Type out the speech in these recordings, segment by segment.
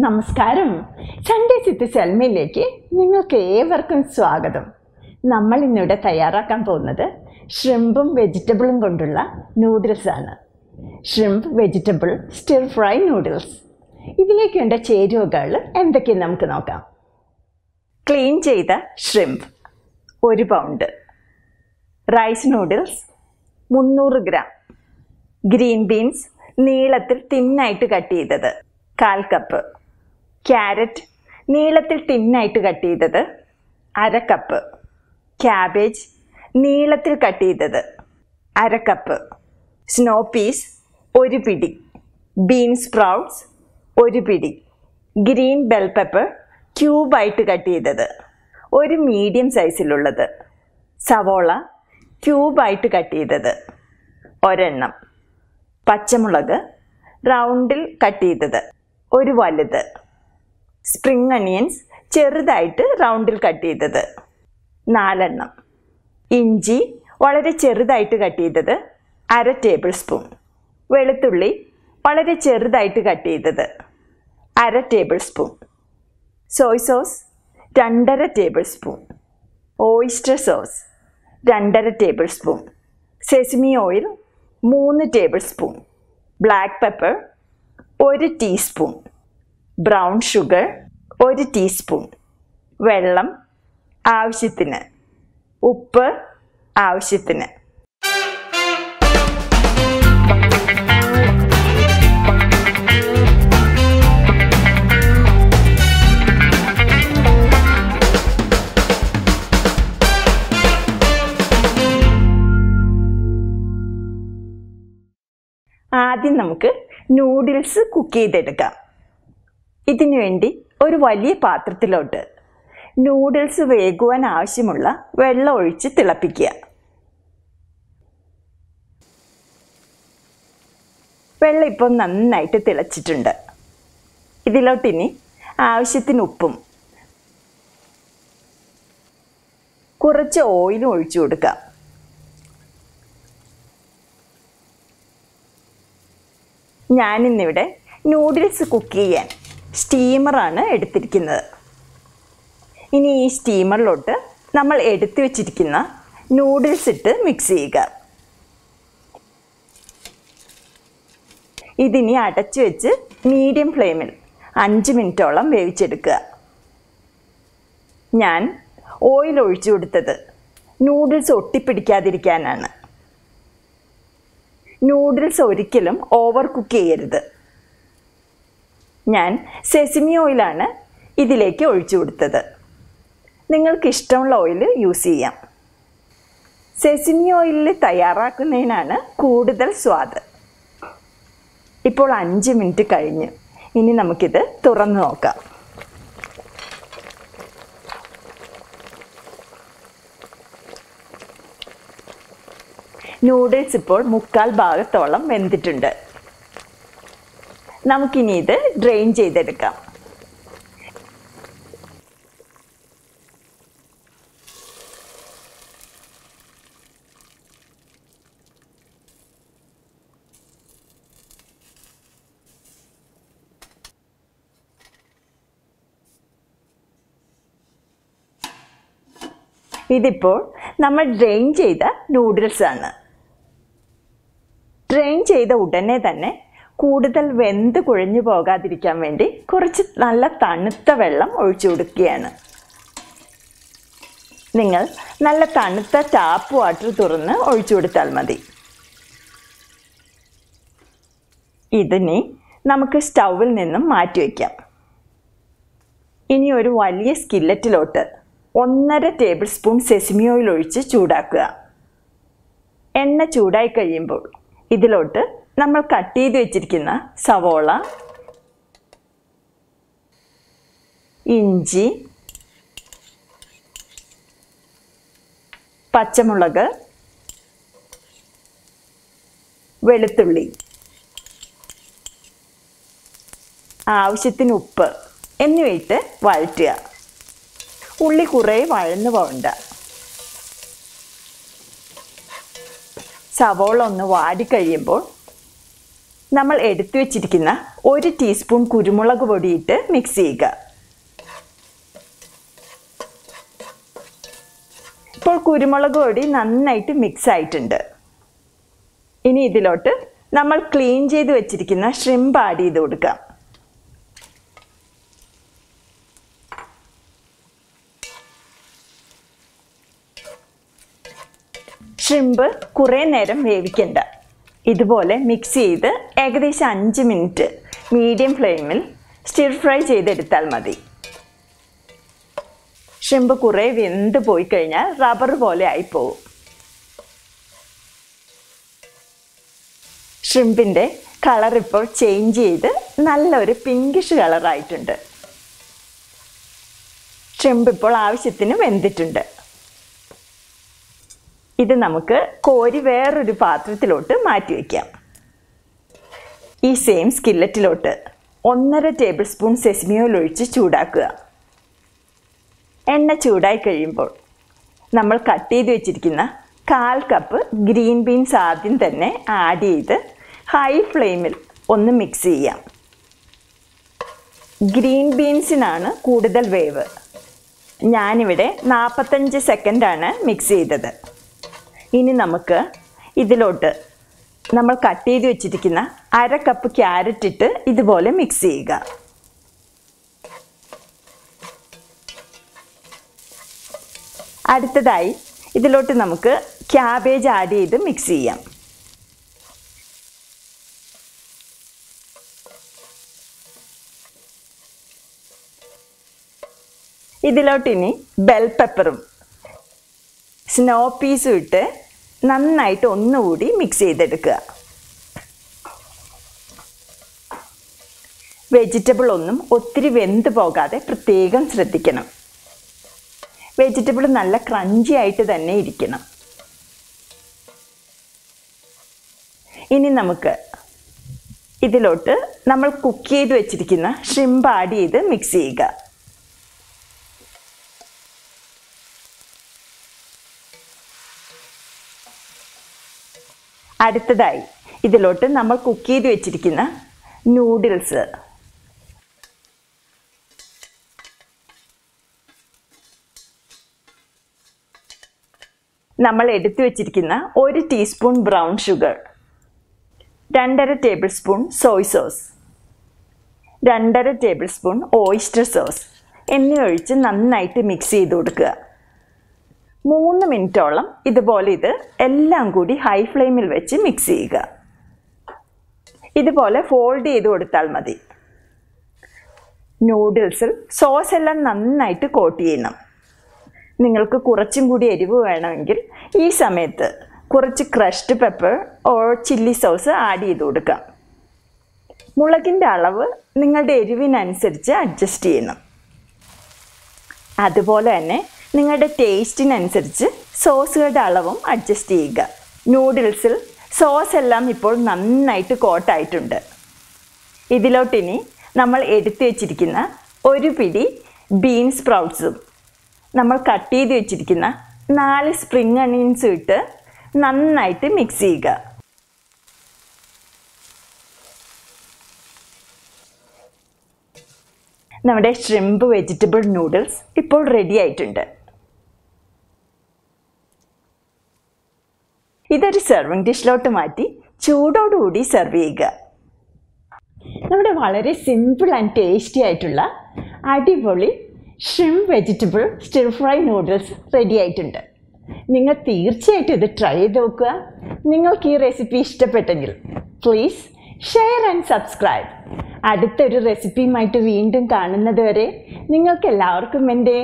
നമസ്കാരം. സൺഡേ വിത്ത് സെൽമയിലേക്ക് നിങ്ങൾക്ക് ഏവർക്കും സ്വാഗതം. നമ്മൾ ഇന്നിവിടെ തയ്യാറാക്കാൻ പോകുന്നത് ഷ്രിമ്പും വെജിറ്റബിളും കൊണ്ടുള്ള നൂഡിൽസ് ആണ്. Shrimp vegetable stir fry noodles. ഇതിലേക്ക് വേണ്ട ചേരുവകൾ എന്തൊക്കെയെന്ന് നമുക്ക് നോക്കാം. ക്ലീൻ ചെയ്ത shrimp 1 pound, rice noodles 300 gram, green beans നീളത്തിൽ തിന്നായിട്ട് കട്ട് ചെയ്തത് 1/4 കപ്പ്, ക്യാരറ്റ് നീളത്തിൽ തിന്നായിട്ട് കട്ട് ചെയ്തത് 1/2 കപ്പ്, ക്യാബേജ് നീളത്തിൽ കട്ട് ചെയ്തത് 1/2 കപ്പ്, സ്നോ പീസ് 1 പിടി, ബീൻ സ്പ്രൗട്ട്സ് 1 പിടി, ഗ്രീൻ ബെൽ പെപ്പർ ക്യൂബായിട്ട് കട്ട് ചെയ്തത് 1 മീഡിയം സൈസിലുള്ളത്, സവോള ക്യൂബായിട്ട് കട്ട് ചെയ്തത് 1 പച്ചമുളക് റൗണ്ടിൽ കട്ട് ചെയ്തത് 1 വലുത്, സ്പ്രിംഗ് അനിയൻസ് ചെറുതായിട്ട് റൗണ്ടിൽ കട്ട് ചെയ്തത് 4, ഇഞ്ചി വളരെ ചെറുതായിട്ട് കട്ട് ചെയ്തത് 1/2 ടേബിൾ സ്പൂൺ, വെളുത്തുള്ളി വളരെ ചെറുതായിട്ട് കട്ട് ചെയ്തത് 1/2 table spoon, Soy sauce 2.5 table spoon, oyster sauce 2.5 table spoon, sesame oil 3 table spoon, black pepper 1 teaspoon, brown sugar 1 teaspoon, വെള്ളം ആവശ്യത്തിന്, ഉപ്പ് ആവശ്യത്തിന്. ആദ്യം നമുക്ക് നൂഡിൽസ് കുക്ക് ചെയ്തെടുക്കാം. ഇതിനു വേണ്ടി ഒരു വലിയ പാത്രത്തിലോട്ട് നൂഡിൽസ് വേകുവാൻ ആവശ്യമുള്ള വെള്ളം ഒഴിച്ച് തിളപ്പിക്കുക. വെള്ളം ഇപ്പോൾ നന്നായിട്ട് തിളച്ചിട്ടുണ്ട്. ഇതിലോട്ടിനി ആവശ്യത്തിന് ഉപ്പും കുറച്ച് ഓയിലും ഒഴിച്ചു കൊടുക്കാം. ഞാനിന്നിവിടെ നൂഡിൽസ് കുക്ക് ചെയ്യാൻ സ്റ്റീമറാണ് എടുത്തിരിക്കുന്നത്. ഇനി ഈ സ്റ്റീമറിലോട്ട് നമ്മൾ എടുത്തു വച്ചിരിക്കുന്ന നൂഡിൽസ് ഇട്ട് മിക്സ് ചെയ്യുക. ഇതിനി അടച്ചു വെച്ച് മീഡിയം ഫ്ലെയിമിൽ 5 മിനിറ്റോളം വേവിച്ചെടുക്കുക. ഞാൻ ഓയിൽ ഒഴിച്ചു കൊടുത്തത് നൂഡിൽസ് ഒട്ടിപ്പിടിക്കാതിരിക്കാനാണ്. നൂഡിൽസ് ഒരിക്കലും ഓവർ കുക്ക് ചെയ്യരുത്. ഞാൻ സെസമി ഓയിലാണ് ഇതിലേക്ക് ഒഴിച്ചു കൊടുത്തത്. നിങ്ങൾക്ക് ഇഷ്ടമുള്ള ഓയിൽ യൂസ് ചെയ്യാം. സെസമി ഓയിലിൽ തയ്യാറാക്കുന്നതിനാണ് കൂടുതൽ സ്വാദ്. ഇപ്പോൾ 5 മിനിറ്റ് കഴിഞ്ഞു. ഇനി നമുക്കിത് തുറന്നു നോക്കാം. നൂഡിൽസ് ഇപ്പോൾ 1/4 ഭാഗത്തോളം വെന്തിട്ടുണ്ട്. നമുക്കിനി ഇത് ഡ്രെയിൻ ചെയ്തെടുക്കാം. ഇതിപ്പോൾ നമ്മൾ ഡ്രെയിൻ ചെയ്ത നൂഡിൽസ് ആണ്. ഡ്രെയിൻ ചെയ്ത ഉടനെ തന്നെ കൂടുതൽ വെന്ത് കുഴഞ്ഞു പോകാതിരിക്കാൻ വേണ്ടി കുറച്ച് നല്ല തണുത്ത വെള്ളം ഒഴിച്ചു കൊടുക്കുകയാണ്. നിങ്ങൾ നല്ല തണുത്ത ടാപ്പ് വാട്ടർ തുറന്ന് ഒഴിച്ചു കൊടുത്താൽ മതി. ഇതിനി നമുക്ക് സ്റ്റൗവിൽ നിന്നും മാറ്റി വയ്ക്കാം. ഇനി ഒരു വലിയ സ്കില്ലറ്റിലോട്ട് 1.5 ടേബിൾ സ്പൂൺ സെസമി ഓയിൽ ഒഴിച്ച് ചൂടാക്കുക. എണ്ണ ചൂടായി കഴിയുമ്പോൾ ഇതിലോട്ട് നമ്മൾ കട്ട് ചെയ്ത് വെച്ചിരിക്കുന്ന സവോള, ഇഞ്ചി, പച്ചമുളക്, വെളുത്തുള്ളി, ആവശ്യത്തിന് ഉപ്പ് എന്നിവയിട്ട് വഴറ്റുക. ഉള്ളി കുറേ വഴന്നു പോകണ്ട. സവോള ഒന്ന് വാടിക്കഴിയുമ്പോൾ നമ്മൾ എടുത്തു വെച്ചിരിക്കുന്ന 1 ടീസ്പൂൺ കുരുമുളക് പൊടി ഇട്ട് മിക്സ് ചെയ്യുക. ഇപ്പോൾ കുരുമുളക് പൊടി നന്നായിട്ട് മിക്സ് ആയിട്ടുണ്ട്. ഇനി ഇതിലോട്ട് നമ്മൾ ക്ലീൻ ചെയ്ത് വെച്ചിരിക്കുന്ന ഷ്രിംപ് ആഡ് ചെയ്ത് കൊടുക്കാം. ഷ്രിംപ് കുറേ നേരം വേവിക്കണ്ട. ഇതുപോലെ മിക്സ് ചെയ്ത് ഏകദേശം 5 മിനിറ്റ് മീഡിയം ഫ്ലെയിമിൽ സ്റ്റിർ ഫ്രൈ ചെയ്തെടുത്താൽ മതി. ഷ്രിംപ് കുറേ വെന്ത് പോയി കഴിഞ്ഞാൽ റബ്ബർ പോലെ ആയിപ്പോവും. ഷ്രിംപിൻ്റെ കളർ ഇപ്പോൾ ചേഞ്ച് ചെയ്ത് നല്ലൊരു പിങ്കിഷ് കളറായിട്ടുണ്ട്. ഷ്രിംപ് ഇപ്പോൾ ആവശ്യത്തിന് വെന്തിട്ടുണ്ട്. ഇത് നമുക്ക് കോരി വേറൊരു പാത്രത്തിലോട്ട് മാറ്റി വയ്ക്കാം. ഈ സെയിം സ്കില്ലറ്റിലോട്ട് 1.5 ടേബിൾ സ്പൂൺ സെസമി ഓയിൽ ഒഴിച്ച് ചൂടാക്കുക. എണ്ണ ചൂടായി കഴിയുമ്പോൾ നമ്മൾ കട്ട് ചെയ്ത് വെച്ചിരിക്കുന്ന 1/4 കപ്പ് ഗ്രീൻ ബീൻസ് ആദ്യം തന്നെ ആഡ് ചെയ്ത് ഹൈ ഫ്ലെയിമിൽ ഒന്ന് മിക്സ് ചെയ്യാം. ഗ്രീൻ ബീൻസിനാണ് കൂടുതൽ വേവ്. ഞാനിവിടെ 45 സെക്കൻഡാണ് മിക്സ് ചെയ്തത്. ഇനി നമുക്ക് ഇതിലോട്ട് നമ്മൾ കട്ട് ചെയ്ത് വെച്ചിരിക്കുന്ന 1/2 കപ്പ് ക്യാരറ്റ് ഇട്ട് ഇതുപോലെ മിക്സ് ചെയ്യുക. അടുത്തതായി ഇതിലോട്ട് നമുക്ക് ക്യാബേജ് ആഡ് ചെയ്ത് മിക്സ് ചെയ്യാം. ഇതിലോട്ടിനി ബെൽ പെപ്പറും സ്നോ പീസും ഇട്ട് നന്നായിട്ട് ഒന്നുകൂടി മിക്സ് ചെയ്തെടുക്കുക. വെജിറ്റബിൾ ഒന്നും ഒത്തിരി വെന്ത് പോകാതെ പ്രത്യേകം ശ്രദ്ധിക്കണം. വെജിറ്റബിൾ നല്ല ക്രഞ്ചി ആയിട്ട് തന്നെ ഇരിക്കണം. ഇനി നമുക്ക് ഇതിലോട്ട് നമ്മൾ കുക്ക് ചെയ്ത് വെച്ചിരിക്കുന്ന ഷ്രിംപ് ആഡ് ചെയ്ത് മിക്സ് ചെയ്യുക. അടുത്തതായി ഇതിലോട്ട് നമ്മൾ കുക്ക് ചെയ്ത് വെച്ചിരിക്കുന്ന നൂഡിൽസ്, നമ്മൾ എടുത്തു വെച്ചിരിക്കുന്ന 1 teaspoon brown sugar, 2.5 table spoon Soy sauce, 2.5 table spoon oyster sauce എന്നിവ ഒഴിച്ച് നന്നായിട്ട് മിക്സ് ചെയ്ത് കൊടുക്കുക. 3 മിനിറ്റോളം ഇതുപോലെ ഇത് എല്ലാം കൂടി ഹൈ ഫ്ലെയിമിൽ വെച്ച് മിക്സ് ചെയ്യുക. ഇതുപോലെ ഫോൾഡ് ചെയ്ത് കൊടുത്താൽ മതി. നൂഡിൽസിൽ സോസ് എല്ലാം നന്നായിട്ട് കോട്ട് ചെയ്യണം. നിങ്ങൾക്ക് കുറച്ചും കൂടി എരിവ് വേണമെങ്കിൽ ഈ സമയത്ത് കുറച്ച് crushed pepper or chilli sauce add ചെയ്ത് കൊടുക്കാം. മുളകിൻ്റെ അളവ് നിങ്ങളുടെ എരിവിനനുസരിച്ച് അഡ്ജസ്റ്റ് ചെയ്യണം. അതുപോലെ തന്നെ നിങ്ങളുടെ ടേസ്റ്റിനനുസരിച്ച് സോസുകളുടെ അളവും അഡ്ജസ്റ്റ് ചെയ്യുക. നൂഡിൽസിൽ സോസ് എല്ലാം ഇപ്പോൾ നന്നായിട്ട് കോട്ടായിട്ടുണ്ട്. ഇതിലോട്ടിനി നമ്മൾ എടുത്തു വെച്ചിരിക്കുന്ന 1 പിടി ബീൻ സ്പ്രൗട്ട്സും നമ്മൾ കട്ട് ചെയ്ത് വെച്ചിരിക്കുന്ന 4 സ്പ്രിംഗ് അണിയൻസും ഇട്ട് നന്നായിട്ട് മിക്സ് ചെയ്യുക. നമ്മുടെ ഷ്രിംപ് വെജിറ്റബിൾ നൂഡിൽസ് ഇപ്പോൾ റെഡി ആയിട്ടുണ്ട്. ഇതൊരു സെർവിങ് ഡിഷിലോട്ട് മാറ്റി ചൂടോടുകൂടി സെർവ് ചെയ്യുക. നമ്മുടെ വളരെ സിമ്പിൾ ആൻഡ് ടേസ്റ്റി ആയിട്ടുള്ള അടിപൊളി shrimp vegetable stir fry noodles ready ആയിട്ടുണ്ട്. നിങ്ങൾ തീർച്ചയായിട്ടും ഇത് ട്രൈ ചെയ്ത് നോക്കുക. നിങ്ങൾക്ക് ഈ റെസിപ്പി ഇഷ്ടപ്പെട്ടെങ്കിൽ പ്ലീസ് ഷെയർ ആൻഡ് സബ്സ്ക്രൈബ്. അടുത്തൊരു റെസിപ്പിയുമായിട്ട് വീണ്ടും കാണുന്നത് വരെ നിങ്ങൾക്ക് എല്ലാവർക്കും എൻ്റെ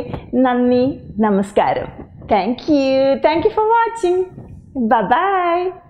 നന്ദി, നമസ്കാരം. Thank you for watching. Bye bye.